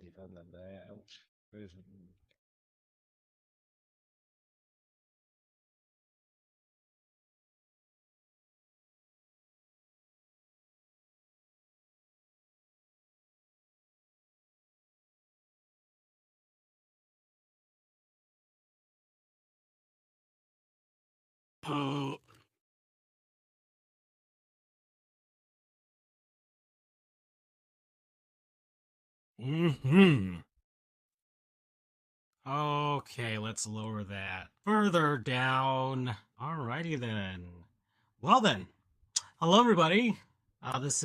di Finland. Oh. Okay, let's lower that further down. Alrighty then. Well then, hello everybody. It's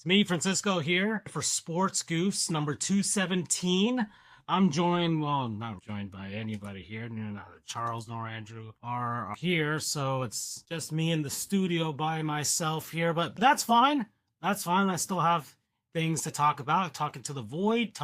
me, Francisco, here for Sports Goofs number 217. I'm joined, well, not joined by anybody here. Neither Charles nor Andrew are here, so it's just me in the studio by myself here. But that's fine. That's fine. I still have things to talk about. Talking to the void,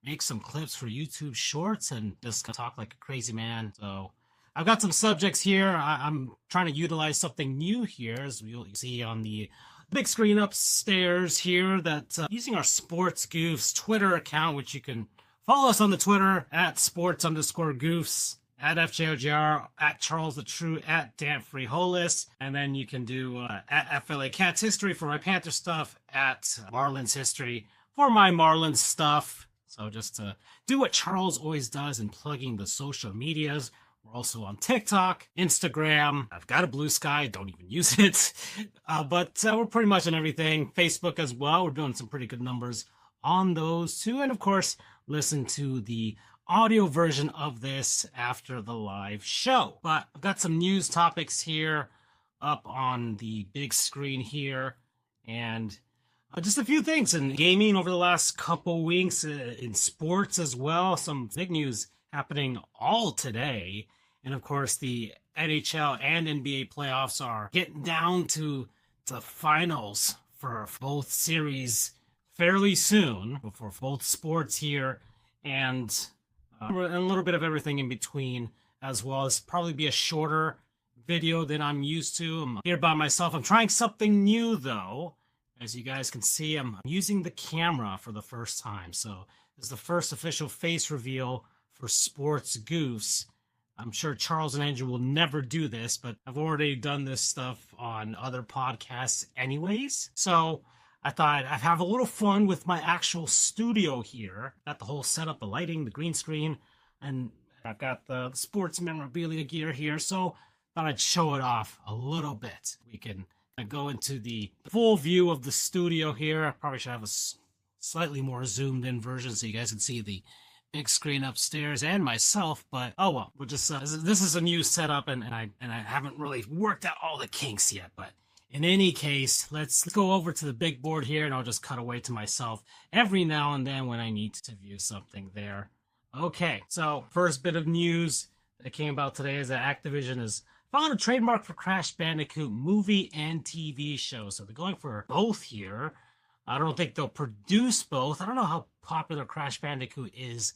make some clips for YouTube Shorts, and just talk like a crazy man. So I've got some subjects here. I'm trying to utilize something new here, as you'll see on the big screen upstairs here, that using our Sports Goofs Twitter account, which you can follow us on the Twitter at sports_goofs, at FJOGR, at Charles the True, at Dan Frijoles, and then you can do at FLA Cats History for my Panther stuff, at Marlins History for my Marlins stuff. So just to do what Charles always does in plugging the social medias. We're also on TikTok, Instagram. I've got a Blue Sky, don't even use it. But we're pretty much on everything. Facebook as well. We're doing some pretty good numbers on those too. And of course, listen to the audio version of this after the live show. But I've got some news topics here up on the big screen here. And just a few things in gaming over the last couple weeks, in sports as well. Some big news happening all today. And of course, the NHL and NBA playoffs are getting down to the finals for both series fairly soon, for both sports here, and a little bit of everything in between as well. It's probably be a shorter video than I'm used to. I'm here by myself. I'm trying something new though. As you guys can see, I'm using the camera for the first time. So this is the first official face reveal for Sports Goofs. I'm sure Charles and Andrew will never do this, but I've already done this stuff on other podcasts anyways. So I thought I'd have a little fun with my actual studio here. Got the whole setup, the lighting, the green screen, and I've got the sports memorabilia gear here. So I thought I'd show it off a little bit. We can go into the full view of the studio here. I probably should have a slightly more zoomed in version so you guys can see the big screen upstairs and myself, but oh well, we'll just this is a new setup, and I haven't really worked out all the kinks yet. But in any case, let's go over to the big board here, and I'll just cut away to myself every now and then when I need to view something there. Okay, so first bit of news that came about today is that Activision has found a trademark for Crash Bandicoot movie and TV show. So they're going for both here. I don't think they'll produce both. I don't know how popular Crash Bandicoot is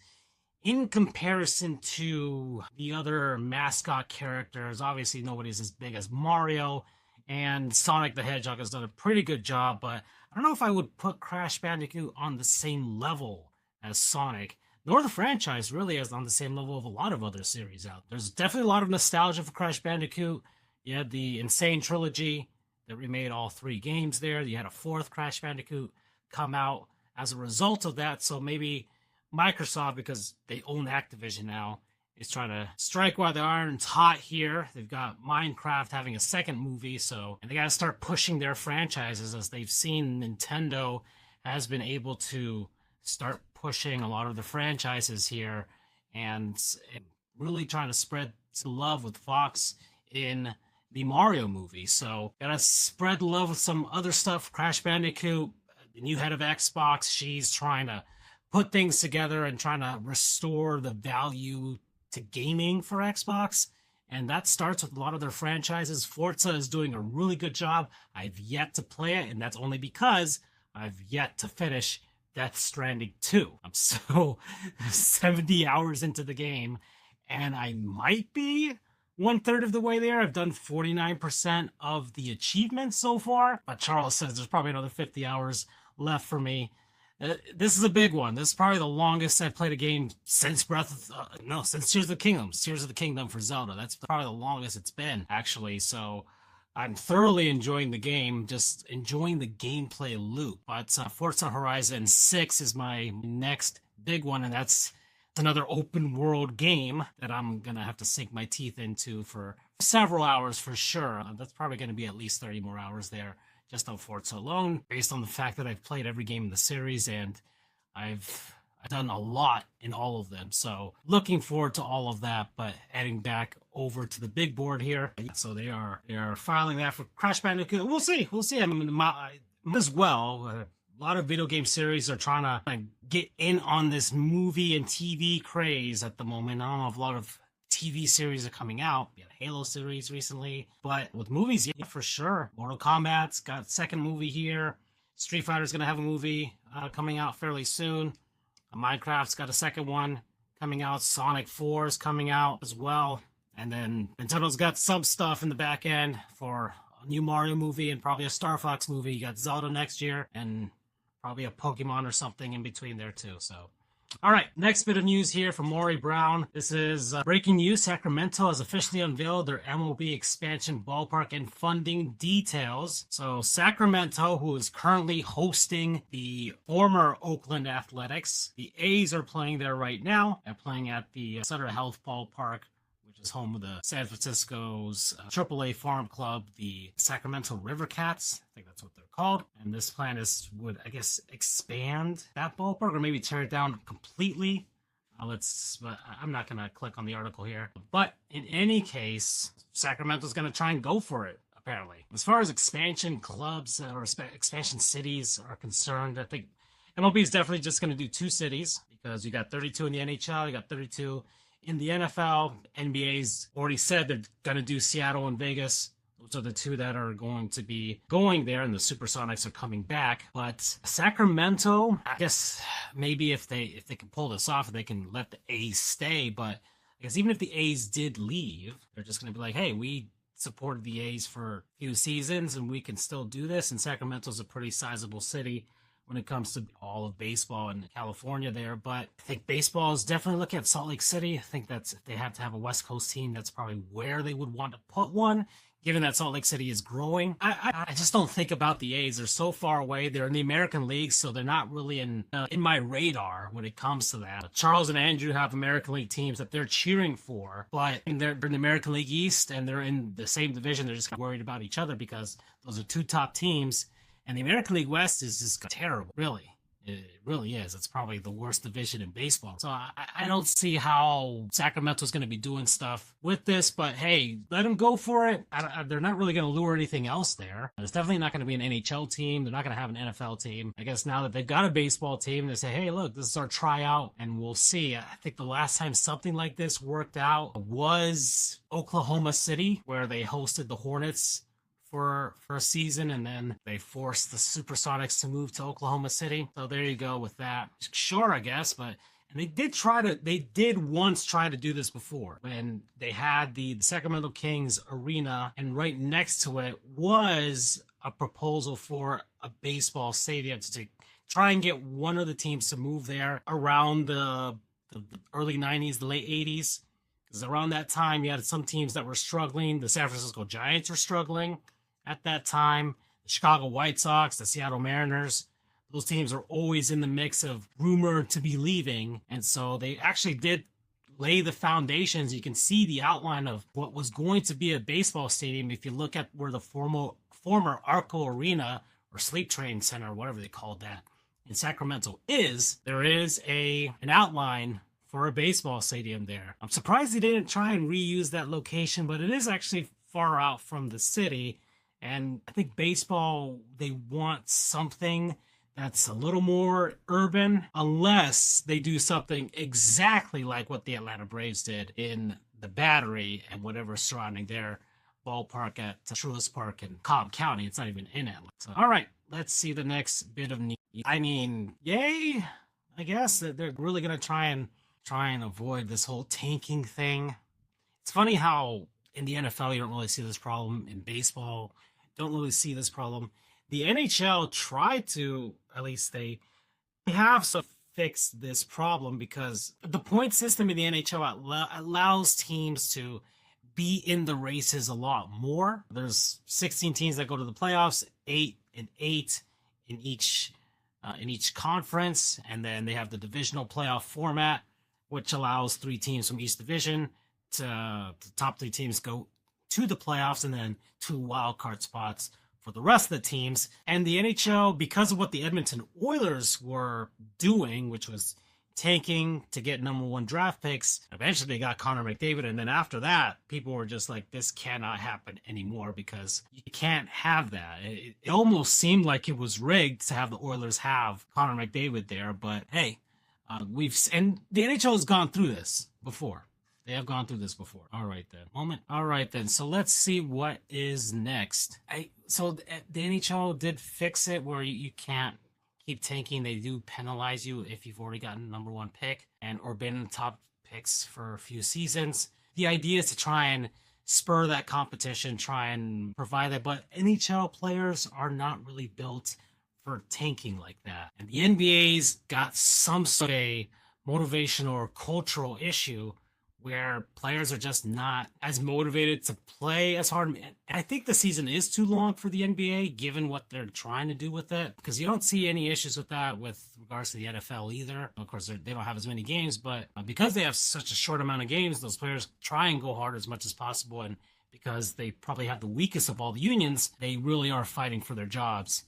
in comparison to the other mascot characters. Obviously, nobody's as big as Mario, and Sonic the Hedgehog has done a pretty good job, but I don't know if I would put Crash Bandicoot on the same level as Sonic, nor the franchise really is on the same level of a lot of other series out. There's definitely a lot of nostalgia for Crash Bandicoot. You had the Insane Trilogy that remade all 3 games there. You had a 4th Crash Bandicoot come out as a result of that. So maybe Microsoft, because they own Activision now, is trying to strike while the iron's hot here. They've got Minecraft having a second movie, and they got to start pushing their franchises, as they've seen Nintendo has been able to start pushing a lot of the franchises here and really trying to spread love with Fox in the Mario movie. So gotta spread love with some other stuff. Crash Bandicoot, the new head of Xbox, she's trying to put things together and trying to restore the value to gaming for Xbox. And that starts with a lot of their franchises. Forza is doing a really good job. I've yet to play it, and that's only because I've yet to finish Death Stranding 2. I'm so 70 hours into the game, and I might be 1/3 of the way there. I've done 49% of the achievements so far, but Charles says there's probably another 50 hours left for me. This is a big one. This is probably the longest I've played a game since since Tears of the Kingdom. Tears of the Kingdom for Zelda. That's probably the longest it's been, actually. So I'm thoroughly enjoying the game, just enjoying the gameplay loop. But Forza Horizon 6 is my next big one, and that's another open world game that I'm going to have to sink my teeth into for several hours for sure. That's probably going to be at least 30 more hours there just on Forza alone, based on the fact that I've played every game in the series and I've done a lot in all of them. So looking forward to all of that, but heading back over to the big board here. So they are filing that for Crash Bandicoot. We'll see. I mean, as well. A lot of video game series are trying to get in on this movie and TV craze at the moment. I don't know if a lot of TV series are coming out. We had a Halo series recently, but with movies, yeah, for sure. Mortal Kombat's got a second movie here. Street Fighter's going to have a movie coming out fairly soon. Minecraft's got a second one coming out. Sonic 4 is coming out as well. And then Nintendo's got some stuff in the back end for a new Mario movie and probably a Star Fox movie. You got Zelda next year and probably a Pokemon or something in between there too. So, all right, next bit of news here from Maury Brown. This is breaking news. Sacramento has officially unveiled their MLB expansion ballpark and funding details. So Sacramento, who is currently hosting the former Oakland Athletics, the A's are playing there right now. They're playing at the Sutter Health Ballpark, which is home of the San Francisco's AAA farm club, the Sacramento River Cats. I think that's what they're called. And this plan would, I guess, expand that ballpark or maybe tear it down completely. But I'm not going to click on the article here. But in any case, Sacramento's going to try and go for it, apparently. As far as expansion clubs or expansion cities are concerned, I think MLB is definitely just going to do 2 cities because you got 32 in the NHL, you got 32 in the NFL. NBA's already said they're going to do Seattle and Vegas. Those are the 2 that are going to be going there, and the Supersonics are coming back. But Sacramento, I guess maybe if they can pull this off, they can let the A's stay. But I guess even if the A's did leave, they're just going to be like, hey, we supported the A's for a few seasons, and we can still do this. And Sacramento's a pretty sizable city when it comes to all of baseball in California there. But I think baseball is definitely looking at Salt Lake City. I think that's, if they have to have a West Coast team, that's probably where they would want to put one, given that Salt Lake City is growing. I just don't think about the A's. They're so far away. They're in the American League, so they're not really in my radar when it comes to that. Charles and Andrew have American League teams that they're cheering for, but they're in the American League East, and they're in the same division. They're just worried about each other because those are 2 top teams. And the American League West is just terrible, really. It really is. It's probably the worst division in baseball. So I don't see how Sacramento's going to be doing stuff with this, but hey, let them go for it. They're not really going to lure anything else there. It's definitely not going to be an NHL team. They're not going to have an NFL team. I guess now that they've got a baseball team, they say, hey, look, this is our tryout, and we'll see. I think the last time something like this worked out was Oklahoma City, where they hosted the Hornets for a season, and then they forced the Supersonics to move to Oklahoma City. So there you go with that. Sure, I guess, but and they did once try to do this before when they had the Sacramento Kings arena, and right next to it was a proposal for a baseball stadium to try and get one of the teams to move there around the early 90s, the late 80s. Because around that time, you had some teams that were struggling. The San Francisco Giants were struggling at that time. The Chicago White Sox, the Seattle Mariners, those teams are always in the mix of rumored to be leaving. And so they actually did lay the foundations. You can see the outline of what was going to be a baseball stadium. If you look at where the former Arco Arena or Sleep Train Center, whatever they called that, in Sacramento there is an outline for a baseball stadium there. I'm surprised they didn't try and reuse that location, but it is actually far out from the city. And I think baseball, they want something that's a little more urban, unless they do something exactly like what the Atlanta Braves did in the Battery and whatever surrounding their ballpark at Truist Park in Cobb County. It's not even in Atlanta. So, all right, let's see the next bit of news. I mean, yay, I guess that they're really going to try and avoid this whole tanking thing. It's funny how in the NFL, you don't really see this problem. In baseball, don't really see this problem. The NHL tried to, at least they They have to fix this problem because the point system in the NHL allows teams to be in the races a lot more. There's 16 teams that go to the playoffs, 8 and 8 in each conference, and then they have the divisional playoff format, which allows 3 teams from each division to the top 3 teams go to the playoffs, and then 2 wild card spots for the rest of the teams. And the NHL, because of what the Edmonton Oilers were doing, which was tanking to get number 1 draft picks, eventually they got Connor McDavid, and then after that, people were just like, this cannot happen anymore because you can't have that. It almost seemed like it was rigged to have the Oilers have Connor McDavid there, but hey, and the NHL has gone through this before. They have gone through this before. All right, then. So let's see what is next. So the NHL did fix it where you can't keep tanking. They do penalize you if you've already gotten number 1 pick or been in the top picks for a few seasons. The idea is to try and spur that competition, try and provide that. But NHL players are not really built for tanking like that. And the NBA's got some sort of a motivational or cultural issue where players are just not as motivated to play as hard. And I think the season is too long for the NBA, given what they're trying to do with it, because you don't see any issues with that with regards to the NFL either. Of course, they don't have as many games, but because they have such a short amount of games, those players try and go hard as much as possible. And because they probably have the weakest of all the unions, they really are fighting for their jobs,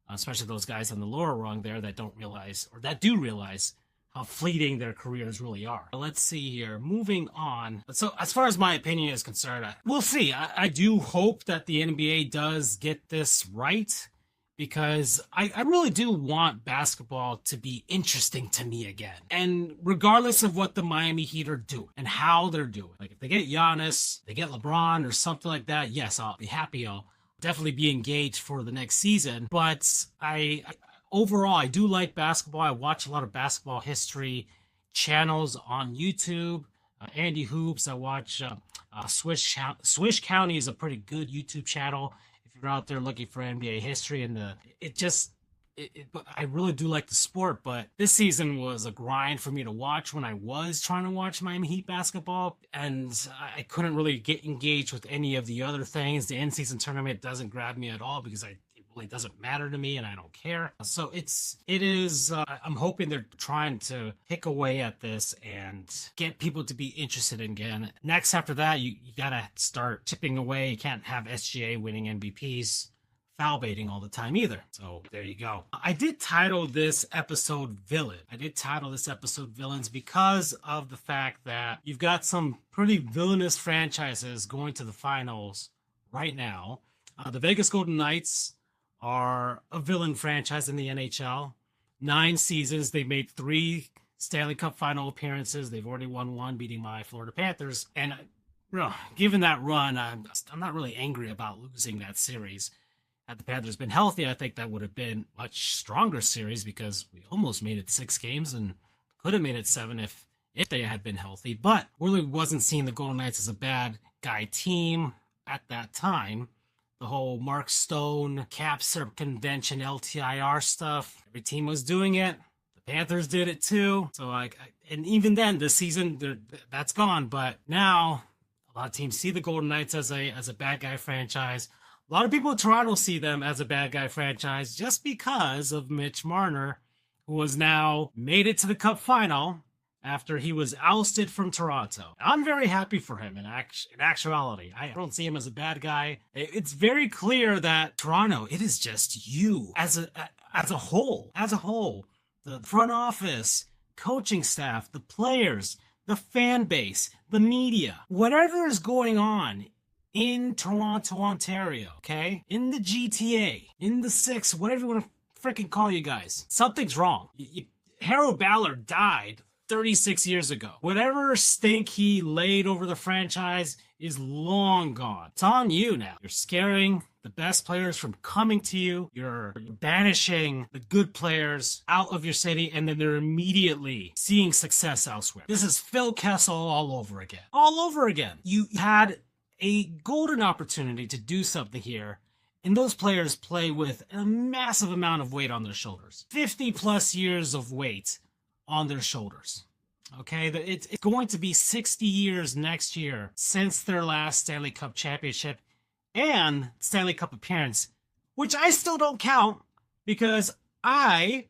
especially those guys on the lower rung there that don't realize, or that do realize, how fleeting their careers really are. Let's see here. Moving on. So as far as my opinion is concerned, we'll see. I do hope that the NBA does get this right, because I really do want basketball to be interesting to me again. And regardless of what the Miami Heat are doing and how they're doing, like if they get Giannis, they get LeBron or something like that, yes, I'll be happy. I'll definitely be engaged for the next season. But overall, I do like basketball. I watch a lot of basketball history channels on YouTube. Andy Hoops. I watch Swish County is a pretty good YouTube channel if you're out there looking for NBA history. And I really do like the sport, but this season was a grind for me to watch when I was trying to watch Miami Heat basketball, and I couldn't really get engaged with any of the other things. The in-season tournament doesn't grab me at all because it really doesn't matter to me and I don't care. So it is I'm hoping they're trying to pick away at this and get people to be interested again. Next, after that, you gotta start chipping away. You can't have SGA winning MVPs foul baiting all the time either. So there you go. I did title this episode Villain. I did title this episode Villains because of the fact that you've got some pretty villainous franchises going to the finals right now. The Vegas Golden Knights are a villain franchise in the NHL. 9 seasons. They've made 3 Stanley Cup final appearances. They've already won 1, beating my Florida Panthers. And given that run, I'm not really angry about losing that series. Had the Panthers been healthy, I think that would have been a much stronger series because we almost made it 6 games and could have made it 7 if they had been healthy. But really wasn't seeing the Golden Knights as a bad guy team at that time. The whole Mark Stone, cap convention, LTIR stuff, every team was doing it. The Panthers did it too. So and even then, this season, that's gone. But now, a lot of teams see the Golden Knights as a bad guy franchise. A lot of people in Toronto see them as a bad guy franchise just because of Mitch Marner, who has now made it to the Cup final after he was ousted from Toronto. I'm very happy for him in actuality. I don't see him as a bad guy. It's very clear that Toronto, it is just you as a whole. The front office, coaching staff, the players, the fan base, the media, whatever is going on in Toronto, Ontario, okay? In the GTA, in the 6, whatever you want to freaking call you guys. Something's wrong. Harold Ballard died 36 years ago. Whatever stink he laid over the franchise is long gone. It's on you now. You're scaring the best players from coming to you. You're banishing the good players out of your city, and then they're immediately seeing success elsewhere. This is Phil Kessel all over again. All over again. You had a golden opportunity to do something here, And those players play with a massive amount of weight on their shoulders. 50 plus years of weight on their shoulders. Okay, it's going to be 60 years next year since their last Stanley Cup championship and Stanley Cup appearance, which I still don't count because I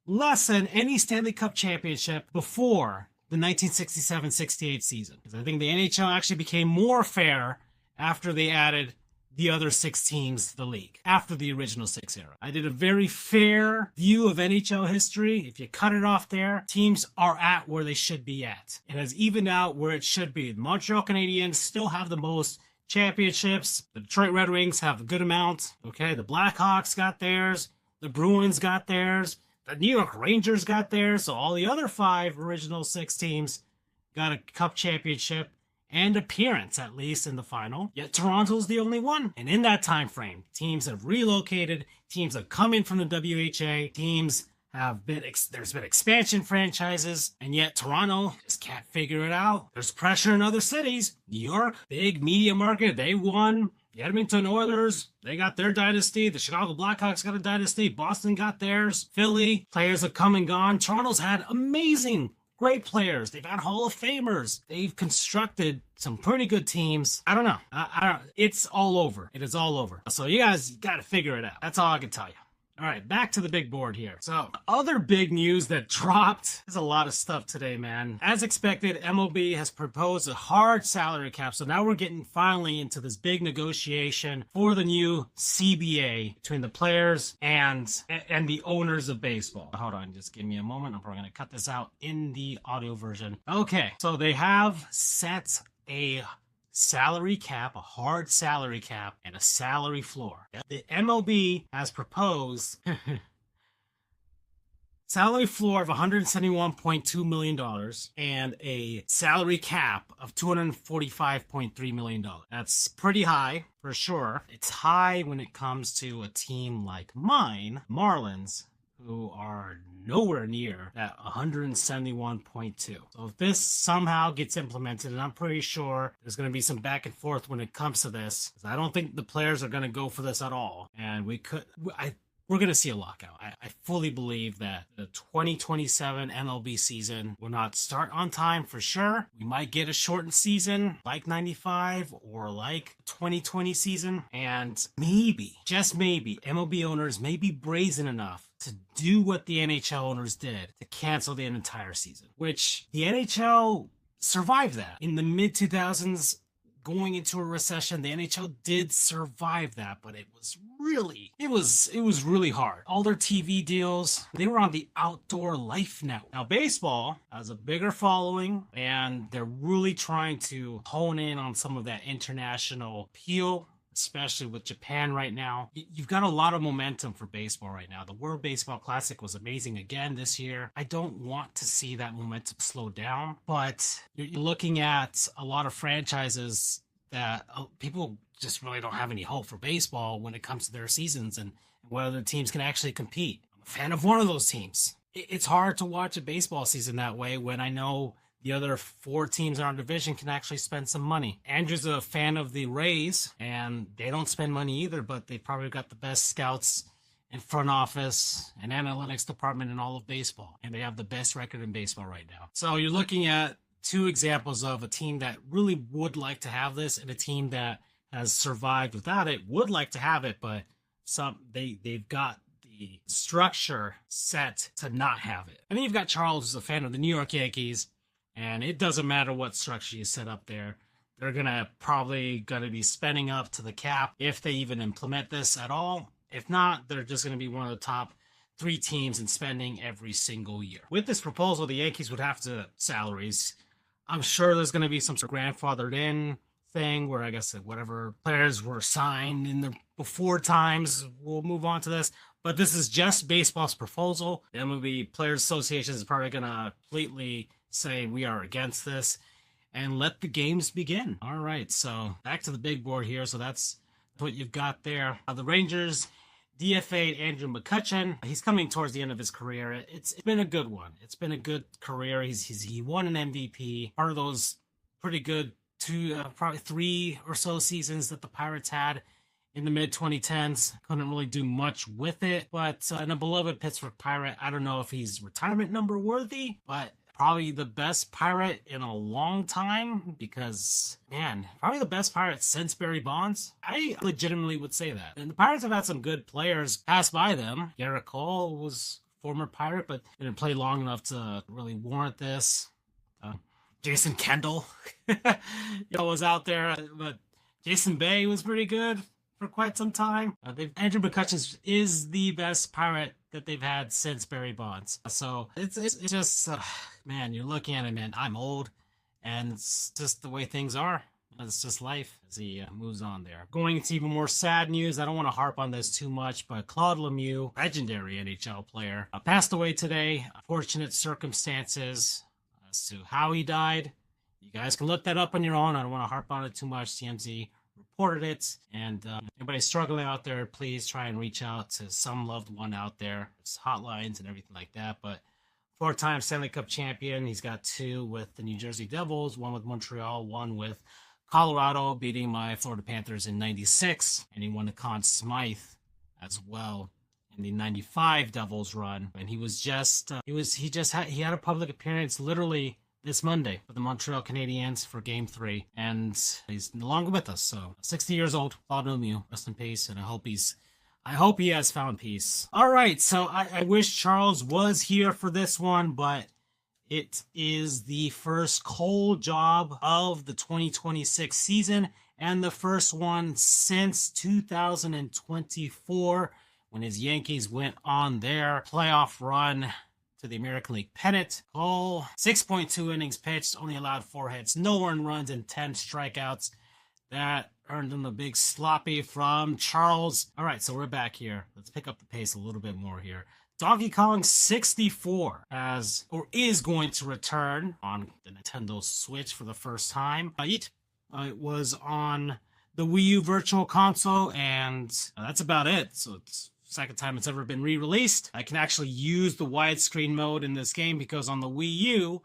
lessen any Stanley Cup championship before the 1967-68 season. Because I think the NHL actually became more fair after they added the other 6 teams to the league, after the original 6 era. I did a very fair view of NHL history. If you cut it off there, teams are at where they should be at. It has evened out where it should be. The Montreal Canadiens still have the most championships. The Detroit Red Wings have a good amount. Okay, the Blackhawks got theirs. The Bruins got theirs. The New York Rangers got theirs. So all the other 5 original 6 teams got a cup championship and appearance, at least, in the final. Yet Toronto's the only one. And in that time frame, teams have relocated, teams have come in from the WHA, teams have been, there's been expansion franchises, and yet Toronto just can't figure it out. There's pressure in other cities. New York, big media market, they won. The Edmonton Oilers, they got their dynasty. The Chicago Blackhawks got a dynasty. Boston got theirs. Philly, players have come and gone. Toronto's had amazing, great players. They've had Hall of Famers. They've constructed some pretty good teams. I don't know. I don't. It's all over. It is all over. So you guys got to figure it out. That's all I can tell you. All right, back to the big board here. So, other big news that dropped. There's a lot of stuff today, man. As expected, MLB has proposed a hard salary cap. So now we're getting finally into this big negotiation for the new CBA between the players and the owners of baseball. Hold on, just give me a moment. I'm probably going to cut this out in the audio version. Okay, so they have set a salary cap, a hard salary cap, and a salary floor. The MLB has proposed salary floor of $171.2 million and a salary cap of $245.3 million. That's pretty high, for sure. It's high when it comes to a team like mine, Marlins, who are nowhere near that 171.2. So if this somehow gets implemented, and I'm pretty sure there's going to be some back and forth when it comes to this, I don't think the players are going to go for this at all. And we're going to see a lockout. I fully believe that the 2027 MLB season will not start on time for sure. We might get a shortened season like 95 or like 2020 season. And maybe, just maybe, MLB owners may be brazen enough to do what the NHL owners did, to cancel the entire season, which the NHL survived that. In the mid-2000s, going into a recession, the NHL did survive that, but it was really hard. All their TV deals, they were on the Outdoor Life Network. Now, baseball has a bigger following, and they're really trying to hone in on some of that international appeal, especially with Japan right now. You've got a lot of momentum for baseball right now. The World Baseball Classic was amazing again this year. I don't want to see that momentum slow down, but you're looking at a lot of franchises that people just really don't have any hope for baseball when it comes to their seasons and whether the teams can actually compete. I'm a fan of one of those teams. It's hard to watch a baseball season that way when I know the other 4 teams in our division can actually spend some money. Andrew's a fan of the Rays, and they don't spend money either, but they probably got the best scouts and front office and analytics department in all of baseball. And they have the best record in baseball right now. So you're looking at 2 examples of a team that really would like to have this and a team that has survived without it, would like to have it, but they've got the structure set to not have it. And then you've got Charles, who's a fan of the New York Yankees, and it doesn't matter what structure you set up there. They're probably gonna be spending up to the cap if they even implement this at all. If not, they're just gonna be one of the top 3 teams in spending every single year. With this proposal, the Yankees would have to salaries. I'm sure there's gonna be some sort of grandfathered in thing where I guess whatever players were signed in the before times, we'll move on to this. But this is just baseball's proposal. The MLB Players Association is probably gonna completely say we are against this and let the games begin. All right, so back to the big board here. So that's what you've got there. The Rangers DFA'd Andrew McCutchen. He's coming towards the end of his career. It's been a good one. It's been a good career. He won an MVP. Part of those pretty good probably 3 or so seasons that the Pirates had in the mid-2010s. Couldn't really do much with it, but and a beloved Pittsburgh Pirate. I don't know if he's retirement number worthy, but probably the best Pirate in a long time because, man, probably the best Pirate since Barry Bonds. I legitimately would say that. And the Pirates have had some good players pass by them. Garrett Cole was a former Pirate, but didn't play long enough to really warrant this. Jason Kendall was out there, but Jason Bay was pretty good for quite some time. Andrew McCutcheon is the best Pirate that they've had since Barry Bonds. So it's just, man, you're looking at it, man, I'm old, and it's just the way things are. It's just life as he moves on there. Going into even more sad news, I don't want to harp on this too much, but Claude Lemieux, legendary NHL player, passed away today. Unfortunate circumstances as to how he died. You guys can look that up on your own. I don't want to harp on it too much. TMZ reported it, and anybody struggling out there, please try and reach out to some loved one out there. There's hotlines and everything like that, but four-time Stanley Cup champion. He's got 2 with the New Jersey Devils, 1 with Montreal, 1 with Colorado, beating my Florida Panthers in 96, and he won the Conn Smythe as well in the 95 Devils run. And he was just he had a public appearance literally this Monday for the Montreal Canadiens for Game 3, and he's no longer with us. So 60 years old, Claude Lemieux, rest in peace, and I hope he has found peace. All right, so I wish Charles was here for this one, but it is the first cold job of the 2026 season and the first one since 2024 when his Yankees went on their playoff run to the American League pennant. Cole, 6.2 innings pitched, only allowed 4 hits, no earned runs, and 10 strikeouts. That earned him a big sloppy from Charles. All right, so we're back here. Let's pick up the pace a little bit more here. Donkey Kong 64 is going to return on the Nintendo Switch for the first time. It was on the Wii U Virtual Console, and that's about it. So it's the second time it's ever been re-released. I can actually use the widescreen mode in this game because on the Wii U,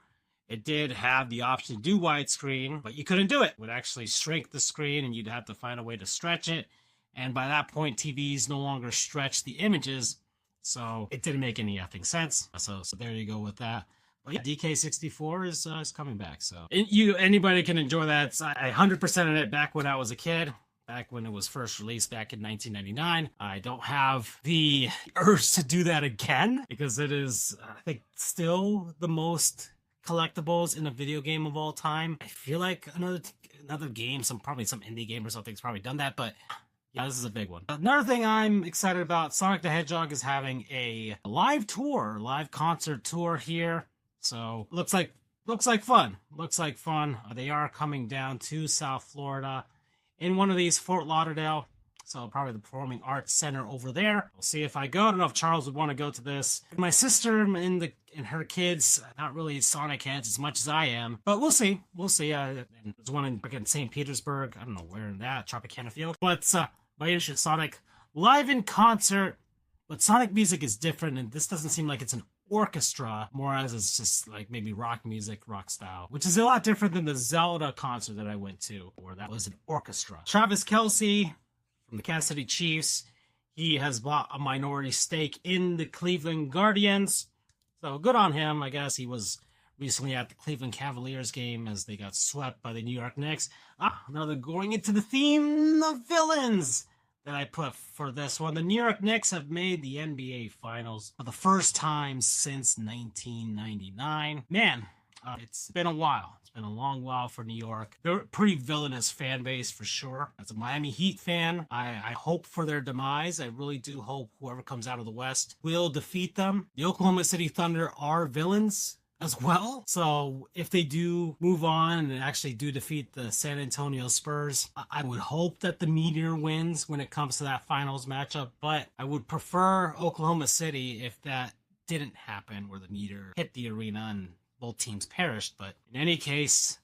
it did have the option to do widescreen, but you couldn't do it. It would actually shrink the screen, and you'd have to find a way to stretch it. And by that point, TVs no longer stretch the images, so it didn't make any effing sense. So there you go with that. But yeah, DK64 is coming back. So anybody can enjoy that. I 100%ed it back when I was a kid. Back when it was first released back in 1999. I don't have the urge to do that again because it is, I think, still the most collectibles in a video game of all time. I feel like another game, probably some indie game or something's probably done that, but yeah, this is a big one. Another thing I'm excited about, Sonic the Hedgehog is having a live concert tour here. So looks like fun. Looks like fun. They are coming down to South Florida in one of these, Fort Lauderdale. So probably the Performing Arts Center over there. We'll see if I go. I don't know if Charles would want to go to this. My sister and her kids, not really Sonic heads as much as I am, but we'll see. We'll see. And there's one in St. Petersburg. I don't know where in that, Tropicana Field. But Sonic live in concert. But Sonic music is different, and this doesn't seem like it's an orchestra, more as it's just like maybe rock music, rock style, which is a lot different than the Zelda concert that I went to, where that was an orchestra. Travis Kelce from the Kansas City Chiefs, he has bought a minority stake in the Cleveland Guardians, so good on him. I guess he was recently at the Cleveland Cavaliers game as they got swept by the New York Knicks. Another going into the theme of villains that I put for this one. The New York Knicks have made the NBA Finals for the first time since 1999. Man, it's been a while. It's been a long while for New York. They're a pretty villainous fan base for sure. As a Miami Heat fan, I hope for their demise. I really do hope whoever comes out of the West will defeat them. The Oklahoma City Thunder are villains as well. So if they do move on and actually do defeat the San Antonio Spurs, I would hope that the Meteor wins when it comes to that finals matchup, but I would prefer Oklahoma City if that didn't happen, where the Meteor hit the arena and both teams perished. But in any case,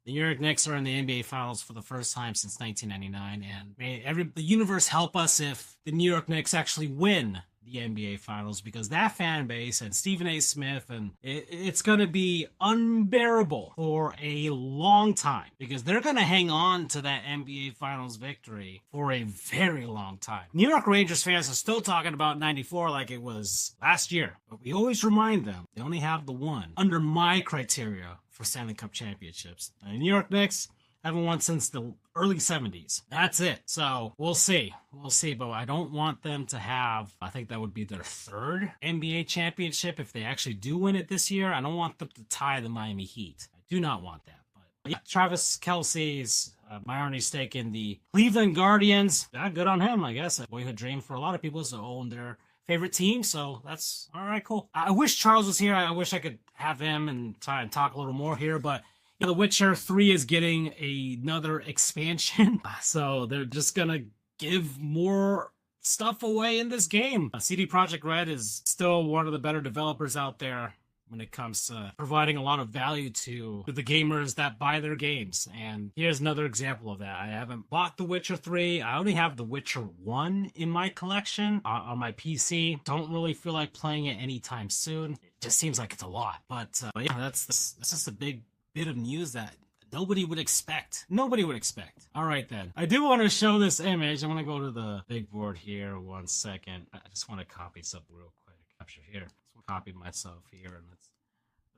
the New York Knicks are in the NBA Finals for the first time since 1999, and may the universe help us if the New York Knicks actually win the NBA Finals, because that fan base and Stephen A. Smith, and it's going to be unbearable for a long time, because they're going to hang on to that NBA Finals victory for a very long time. New York Rangers fans are still talking about 94 like it was last year, but we always remind them they only have the one under my criteria for Stanley Cup championships. New York Knicks haven't won since the early 70s. That's it. So we'll see. We'll see. But I don't want them to have, I think that would be their third NBA championship if they actually do win it this year. I don't want them to tie the Miami Heat. I do not want that. But yeah, Travis Kelce's minority stake in the Cleveland Guardians. Good on him, I guess. A boyhood dream for a lot of people to own their favorite team. So that's all right, cool. I wish Charles was here. I wish I could have him and try and talk a little more here, but The Witcher 3 is getting another expansion, so they're just gonna give more stuff away in this game. CD Projekt Red is still one of the better developers out there when it comes to providing a lot of value to the gamers that buy their games. And here's another example of that. I haven't bought The Witcher 3. I only have The Witcher 1 in my collection on my PC. Don't really feel like playing it anytime soon. It just seems like it's a lot. But yeah, that's just a big bit of news that nobody would expect. Nobody would expect. All right, then. I do want to show this image. I'm going to go to the big board here 1 second. I just want to copy something real quick. Capture here. Let's copy myself here, and let's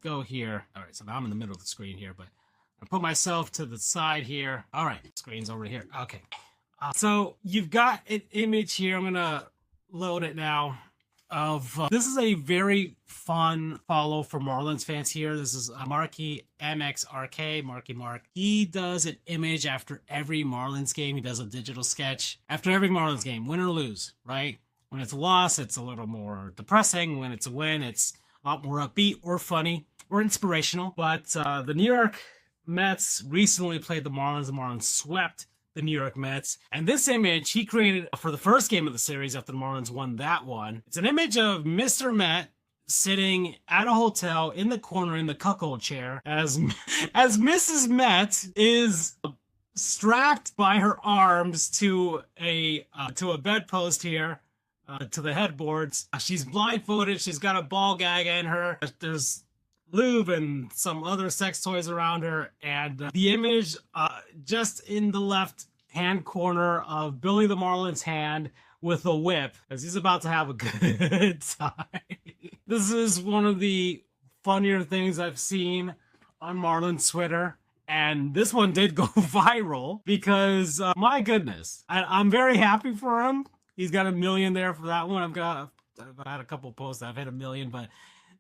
go here. All right, so now I'm in the middle of the screen here, but I put myself to the side here. All right, screen's over here. Okay. So you've got an image here. I'm going to load it now. This is a very fun follow for Marlins fans here. This is Marky MXRK, Marky Mark. He does an image after every Marlins game. He does a digital sketch after every Marlins game, win or lose, right? When it's a loss, it's a little more depressing. When it's a win, it's a lot more upbeat or funny or inspirational. But the New York Mets recently played the Marlins. The Marlins swept the New York Mets. And this image he created for the first game of the series after the Marlins won that one. It's an image of Mr. Met sitting at a hotel in the corner in the cuckold chair as Mrs. Met is strapped by her arms to a bedpost here, to the headboards. She's blindfolded. She's got a ball gag in her. There's lube and some other sex toys around her, and the image just in the left hand corner of Billy the Marlin's hand with a whip as he's about to have a good time. This is one of the funnier things I've seen on Marlin's Twitter, and this one did go viral because my goodness, I'm very happy for him. He's got 1 million there for that one. I've had a couple posts that I've hit 1 million, but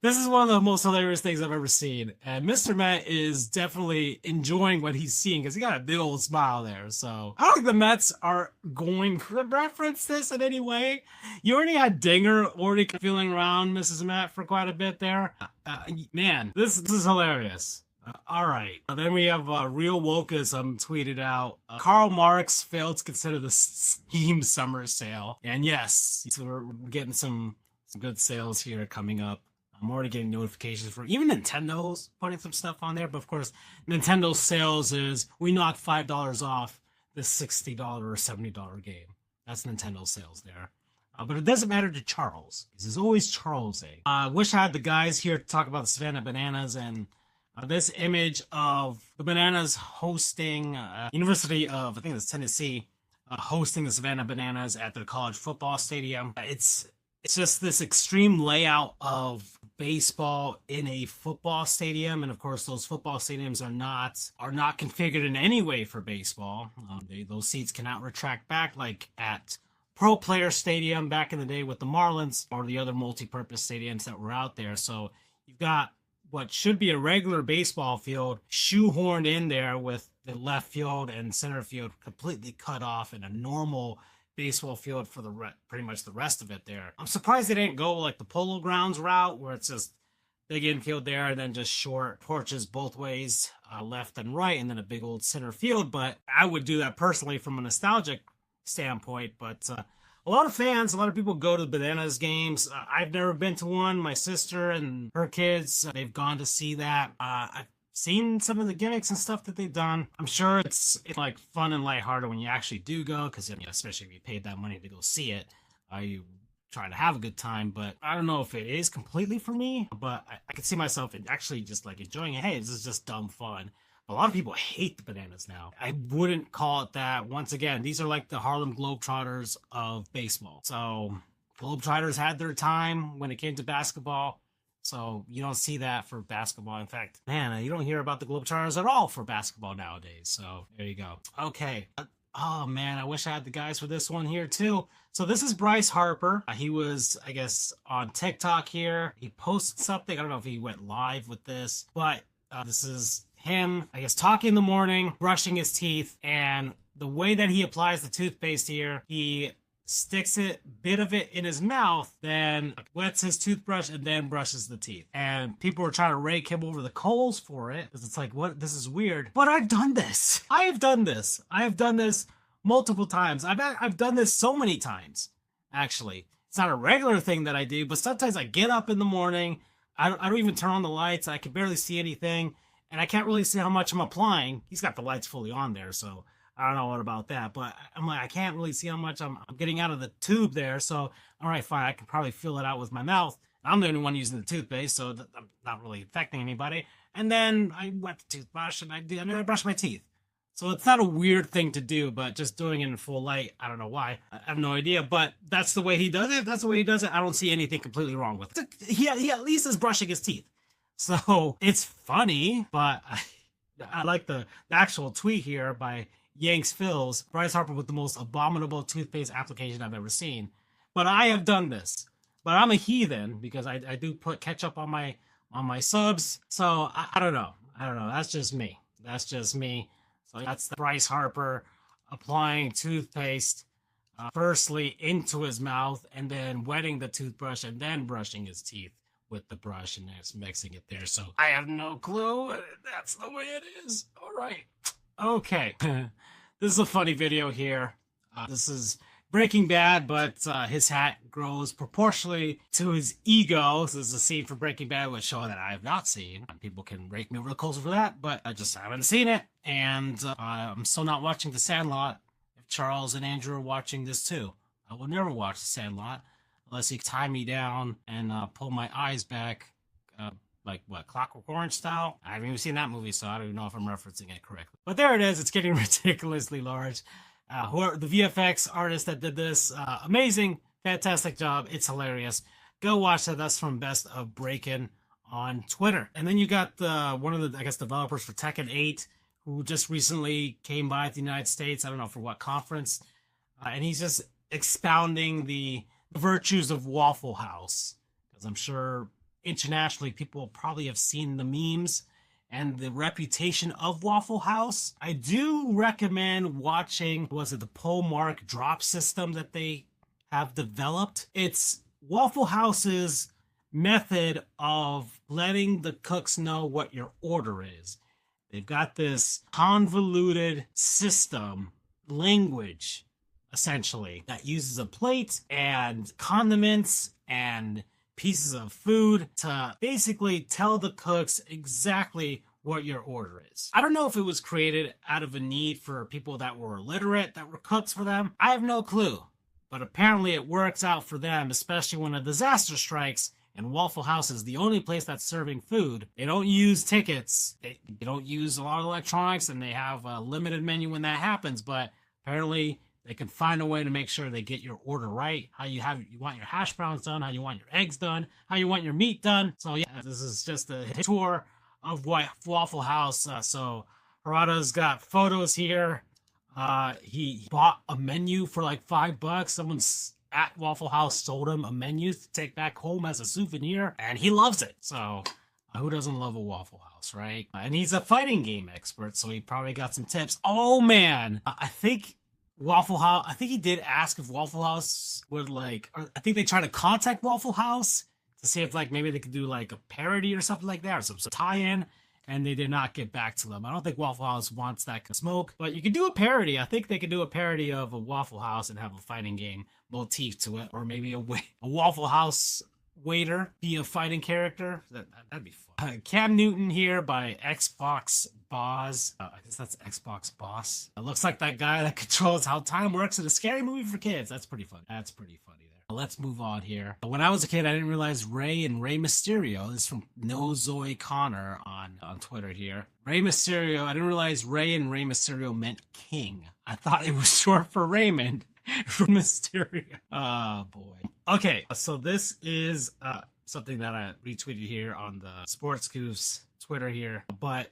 this is one of the most hilarious things I've ever seen. And Mr. Met is definitely enjoying what he's seeing because he got a big old smile there. So I don't think the Mets are going to reference this in any way. You already had Dinger already feeling around Mrs. Met for quite a bit there. Man, this is hilarious. All right. Then we have Real Wokeism tweeted out, Karl Marx failed to consider the Steam summer sale. And yes, so we're getting some good sales here coming up. I'm already getting notifications for even Nintendo's putting some stuff on there. But of course, Nintendo's sales is we knock $5 off the $60 or $70 game. That's Nintendo's sales there. But it doesn't matter to Charles. There's always Charles. Wish I had the guys here to talk about the Savannah Bananas and this image of the Bananas hosting University of, I think it's Tennessee, hosting the Savannah Bananas at their college football stadium. It's just this extreme layout of baseball in a football stadium, and of course those football stadiums are not configured in any way for baseball. Those seats cannot retract back like at Pro Player Stadium back in the day with the Marlins or the other multi-purpose stadiums that were out there. So you've got what should be a regular baseball field shoehorned in there with the left field and center field completely cut off in a normal baseball field for pretty much the rest of it there. I'm surprised they didn't go like the Polo Grounds route where it's just big infield there and then just short porches both ways, left and right, and then a big old center field. But I would do that personally from a nostalgic standpoint. But a lot of people go to the Bananas games. I've never been to one. My sister and her kids, they've gone to see that. I've seen some of the gimmicks and stuff that they've done. I'm sure it's like fun and lighthearted when you actually do go, because especially if you paid that money to go see it, you trying to have a good time, but I don't know if it is completely for me, but I can see myself actually just like enjoying it. Hey, this is just dumb fun. A lot of people hate the bananas now. I wouldn't call it that. Once again, these are like the Harlem Globetrotters of baseball. So Globetrotters had their time when it came to basketball. So you don't see that for basketball. In fact, man, you don't hear about the Globetrotters at all for basketball nowadays. So there you go. Okay. Oh man, I wish I had the guys for this one here too. So this is Bryce Harper. He was, I guess, on TikTok here. He posted something. I don't know if he went live with this, but this is him, I guess, talking in the morning, brushing his teeth, and the way that he applies the toothpaste here, he sticks bit of it in his mouth, then wets his toothbrush, and then brushes the teeth. And people were trying to rake him over the coals for it, because it's like, what? This is weird. But I've done this. I have done this. I have done this multiple times. I've done this so many times, actually. It's not a regular thing that I do, but sometimes I get up in the morning, I don't even turn on the lights, I can barely see anything, and I can't really see how much I'm applying. He's got the lights fully on there, so I don't know what about that, but I'm like, I can't really see how much I'm getting out of the tube there, so all right, fine, I can probably fill it out with my mouth. I'm the only one using the toothpaste, so I'm not really affecting anybody. And then I wet the toothbrush, and I brush my teeth. So it's not a weird thing to do, but just doing it in full light, I don't know why. I have no idea, but that's the way he does it. That's the way he does it. I don't see anything completely wrong with it. He at least is brushing his teeth. So it's funny, but I like the actual tweet here by Yanks Phils. Bryce Harper with the most abominable toothpaste application I've ever seen. But I have done this. But I'm a heathen because I do put ketchup on my subs. So I don't know. That's just me. So that's the Bryce Harper applying toothpaste firstly into his mouth and then wetting the toothbrush and then brushing his teeth with the brush and just mixing it there. So I have no clue. That's the way it is. All right. Okay. This is a funny video here. This is Breaking Bad, but his hat grows proportionally to his ego. This is a scene from Breaking Bad, which show that I have not seen. People can rake me over the coals for that, but I just haven't seen it. And I'm still not watching The Sandlot. If Charles and Andrew are watching this too, I will never watch The Sandlot unless you tie me down and pull my eyes back, like what, Clockwork Orange style? I haven't even seen that movie, so I don't even know if I'm referencing it correctly. But there it is. It's getting ridiculously large. Whoever the VFX artist that did this, amazing, fantastic job. It's hilarious. Go watch that. That's from Best of Breakin' on Twitter. And then you got one of the, I guess, developers for Tekken 8, who just recently came by the United States. I don't know for what conference. And he's just expounding the virtues of Waffle House. Because I'm sure internationally people probably have seen the memes and the reputation of Waffle House. I do recommend watching, was it the Pull Mark drop system that they have developed? It's Waffle House's method of letting the cooks know what your order is. They've got this convoluted system, language, essentially, that uses a plate and condiments and pieces of food to basically tell the cooks exactly what your order is. I don't know if it was created out of a need for people that were illiterate, that were cooks for them. I have no clue. But apparently it works out for them, especially when a disaster strikes and Waffle House is the only place that's serving food. They don't use tickets. They don't use a lot of electronics, and they have a limited menu when that happens. But apparently they can find a way to make sure they get your order right. How you want your hash browns done, how you want your eggs done, how you want your meat done. So yeah, this is just a tour of Waffle House. So Harada's got photos here. He bought a menu for like $5. Someone's at Waffle House sold him a menu to take back home as a souvenir, and he loves it. So who doesn't love a Waffle House, right? And he's a fighting game expert, so he probably got some tips. Oh man, I think he did ask if Waffle House would I think they tried to contact Waffle House to see if maybe they could do a parody or something like that, or some tie-in, and they did not get back to them. I don't think Waffle House wants that kind of smoke, but you could do a parody. I think they could do a parody of a Waffle House and have a fighting game motif to it, or maybe a Waffle House waiter be a fighting character. That'd be fun. Cam Newton here by Xbox Boss. I guess that's Xbox Boss. It looks like that guy that controls how time works in a scary movie for kids. That's pretty funny. That's pretty funny there. Let's move on here. When I was a kid, I didn't realize Ray and Rey Mysterio, this is from No Zoe Connor on Twitter here. Rey Mysterio, I didn't realize Ray and Rey Mysterio meant king. I thought it was short for Raymond from Mysterio. Oh, boy. Okay, so this is something that I retweeted here on the Sports Goofs Twitter here. But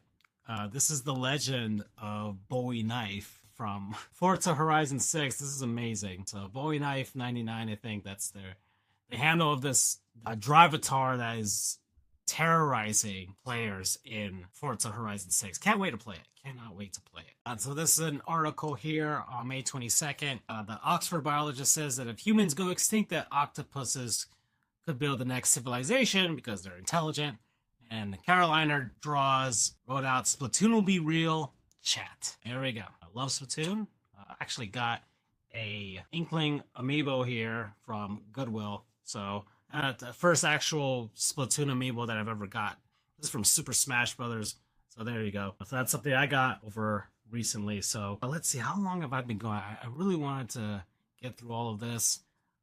this is the legend of Bowie Knife from Forza Horizon 6. This is amazing. So Bowie Knife 99, I think that's the handle of this drivatar that is terrorizing players in Forza Horizon 6. Can't wait to play it. Cannot wait to play it. So this is an article here on May 22nd. The Oxford biologist says that if humans go extinct, that octopuses could build the next civilization because they're intelligent. And Carolina wrote out Splatoon will be real. Chat. There we go. I love Splatoon. Actually got a Inkling amiibo here from Goodwill. So the first actual Splatoon amiibo that I've ever got. This is from Super Smash Brothers. So there you go. So that's something I got over recently. So let's see. How long have I been going? I really wanted to get through all of this.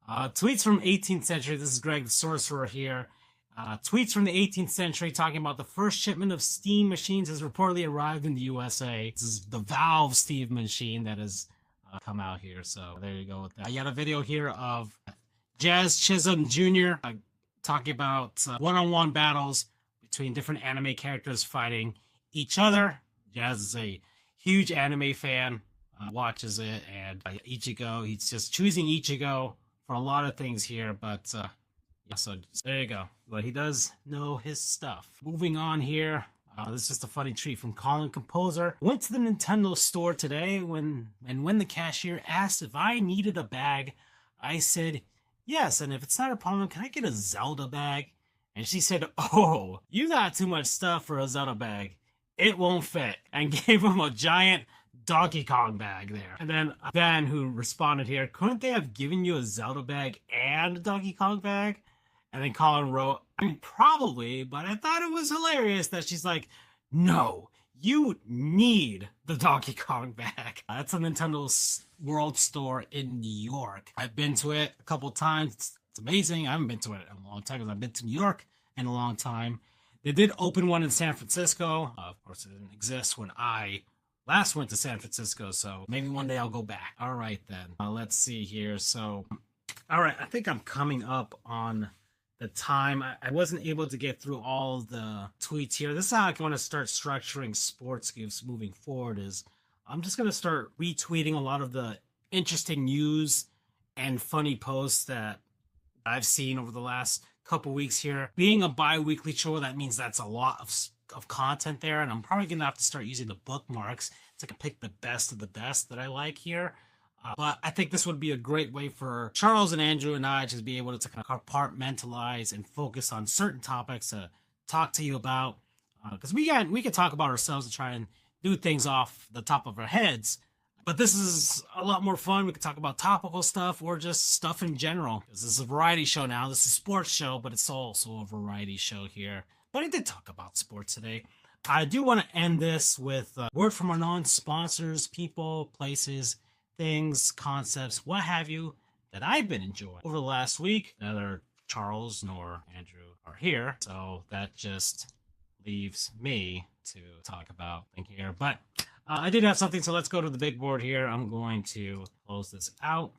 Tweets from 18th century. This is Greg the Sorcerer here. Tweets from the 18th century talking about the first shipment of steam machines has reportedly arrived in the USA. This is the Valve steam machine that has come out here. So there you go with that. I got a video here of Jazz Chisholm Jr. Talking about one-on-one battles between different anime characters fighting each other. Jazz is a huge anime fan, watches it, and Ichigo, he's just choosing Ichigo for a lot of things here, but yeah, so there you go. But he does know his stuff. Moving on here. This is just a funny treat from Colin Composer. Went to the Nintendo store today when the cashier asked if I needed a bag, I said yes, and if it's not a problem, can I get a Zelda bag? And she said, oh, you got too much stuff for a Zelda bag. It won't fit. And gave him a giant Donkey Kong bag there. And then Ben, who responded here, couldn't they have given you a Zelda bag and a Donkey Kong bag? And then Colin wrote, I mean, probably, but I thought it was hilarious that she's like, no, you need the Donkey Kong bag. That's a Nintendo World Store in New York. I've been to it a couple times. It's amazing. I haven't been to it in a long time because I've been to New York in a long time. They did open one in San Francisco. Of course, it didn't exist when I last went to San Francisco, so maybe one day I'll go back. All right, then. Let's see here. So, all right, I think I'm coming up on the time. I wasn't able to get through all the tweets here. This is how I want to start structuring Sports Goofs moving forward. Is I'm just going to start retweeting a lot of the interesting news and funny posts that I've seen over the last couple weeks here. Being a bi-weekly show, that means that's a lot of content there, and I'm probably going to have to start using the bookmarks so I can pick the best of the best that I like here. But I think this would be a great way for Charles and Andrew and I to be able to kind of compartmentalize and focus on certain topics to talk to you about. Because we can talk about ourselves and try and do things off the top of our heads. But this is a lot more fun. We can talk about topical stuff or just stuff in general. This is a variety show now. This is a sports show, but it's also a variety show here. But I did talk about sports today. I do want to end this with a word from our non-sponsors, people, places, things, concepts, what have you, that I've been enjoying over the last week. Neither Charles nor Andrew are here, so that just leaves me to talk about here. But I did have something, so let's go to the big board here. I'm going to close this out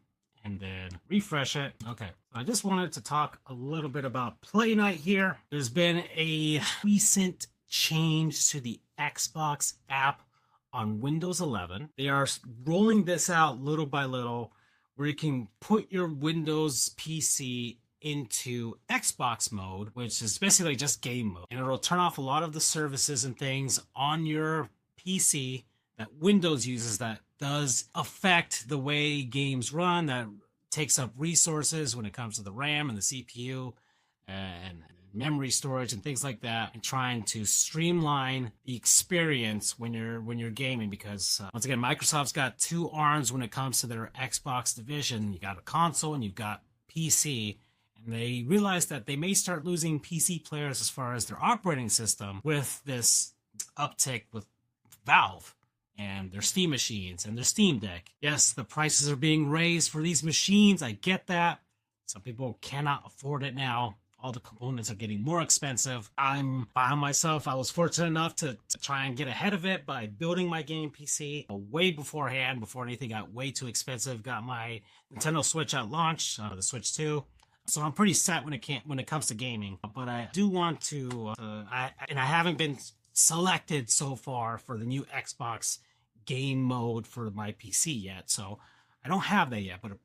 and then refresh it. Okay, I just wanted to talk a little bit about Playnite here. There's been a recent change to the Xbox app on Windows 11. They are rolling this out little by little where you can put your Windows PC into Xbox mode, which is basically just game mode. And it'll turn off a lot of the services and things on your PC that Windows uses that does affect the way games run, that takes up resources when it comes to the RAM and the CPU and memory storage and things like that, and trying to streamline the experience when you're gaming, because once again, Microsoft's got two arms when it comes to their Xbox division. You got a console and you've got PC, and they realized that they may start losing PC players as far as their operating system with this uptick with Valve and their Steam machines and their Steam Deck. Yes, the prices are being raised for these machines. I get that. Some people cannot afford it now. All the components are getting more expensive. I'm by myself. I was fortunate enough to try and get ahead of it by building my gaming PC way beforehand, before anything got way too expensive. Got my Nintendo Switch at launch, the Switch 2. So I'm pretty set when it comes to gaming. But I do want to, I haven't been selected so far for the new Xbox game mode for my PC yet. So I don't have that yet. But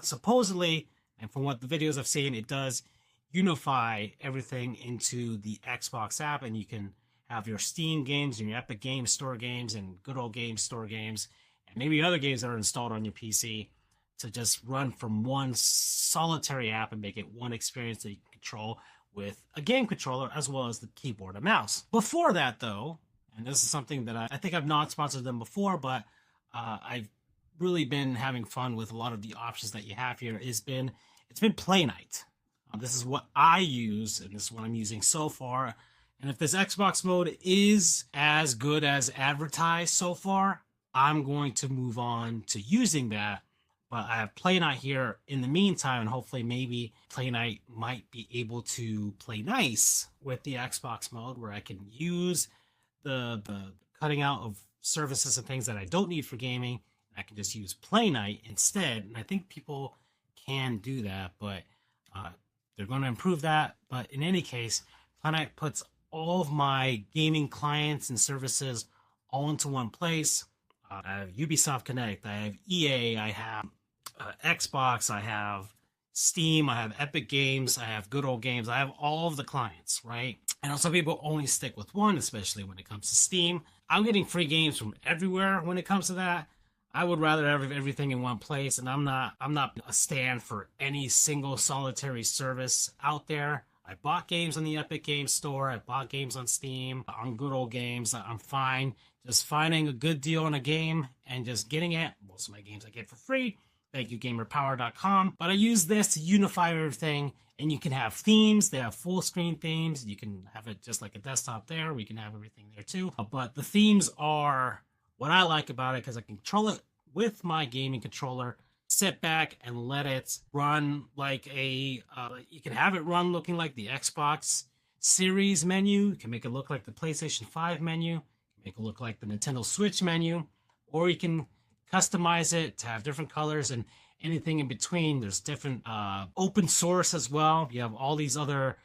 supposedly, and from what the videos I've seen, it does unify everything into the Xbox app, and you can have your Steam games and your Epic Games Store games and Good Old Games Store games, and maybe other games that are installed on your PC to just run from one solitary app and make it one experience that you can control with a game controller as well as the keyboard and mouse. Before that, though, and this is something that I think I've not sponsored them before, but I've really been having fun with a lot of the options that you have here. It's been Playnite. This is what I use, and this is what I'm using so far. And if this Xbox mode is as good as advertised so far, I'm going to move on to using that. But I have Playnite here in the meantime, and hopefully maybe Playnite might be able to play nice with the Xbox mode, where I can use the cutting out of services and things that I don't need for gaming. I can just use Playnite instead, and I think people can do that, but they're going to improve that. But in any case, Playnite puts all of my gaming clients and services all into one place. I have Ubisoft Connect, I have EA, I have Xbox, I have Steam, I have Epic Games, I have Good Old Games, I have all of the clients, right? And some people only stick with one, especially when it comes to Steam. I'm getting free games from everywhere when it comes to that. I would rather have everything in one place, and I'm not a stand for any single solitary service out there. I bought games on the Epic Games Store. I bought games on Steam, on Good Old Games. I'm fine just finding a good deal on a game and just getting it. Most of my games I get for free. Thank you, GamerPower.com. But I use this to unify everything, and you can have themes. They have full screen themes. You can have it just like a desktop there. We can have everything there too. But the themes are what I like about it, because I can control it with my gaming controller, sit back and let it run like you can have it run looking like the Xbox Series menu. You can make it look like the PlayStation 5 menu. You can make it look like the Nintendo Switch menu. Or you can customize it to have different colors and anything in between. There's different open source as well. You have all these other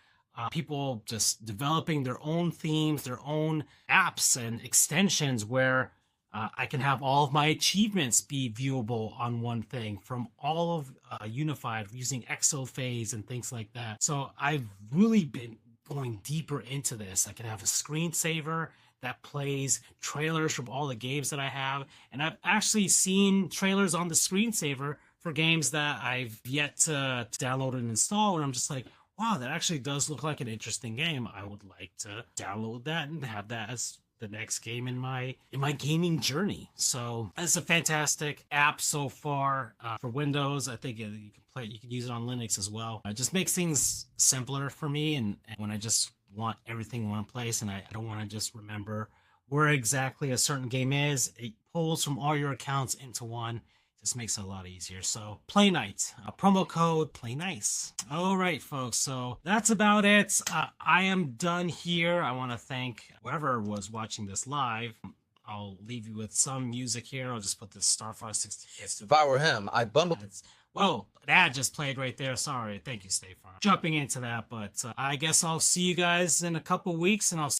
people just developing their own themes, their own apps and extensions where I can have all of my achievements be viewable on one thing from all of Unified using exophase and things like that. So I've really been going deeper into this. I can have a screensaver that plays trailers from all the games that I have. And I've actually seen trailers on the screensaver for games that I've yet to download and install. And I'm just like, wow, that actually does look like an interesting game. I would like to download that and have that as the next game in my gaming journey. So it's a fantastic app so far for Windows. I think you can use it on Linux as well. It just makes things simpler for me, and when I just want everything in one place and I don't want to just remember where exactly a certain game is, it pulls from all your accounts into one. Just makes it a lot easier. So Playnite, promo code PlayNice. All right, folks. So that's about it. I am done here. I want to thank whoever was watching this live. I'll leave you with some music here. I'll just put this Star Fox 60. If I were him, I'd bundle. Well, an ad just played right there. Sorry. Thank you, State Farm. Jumping into that, but I guess I'll see you guys in a couple weeks, and I'll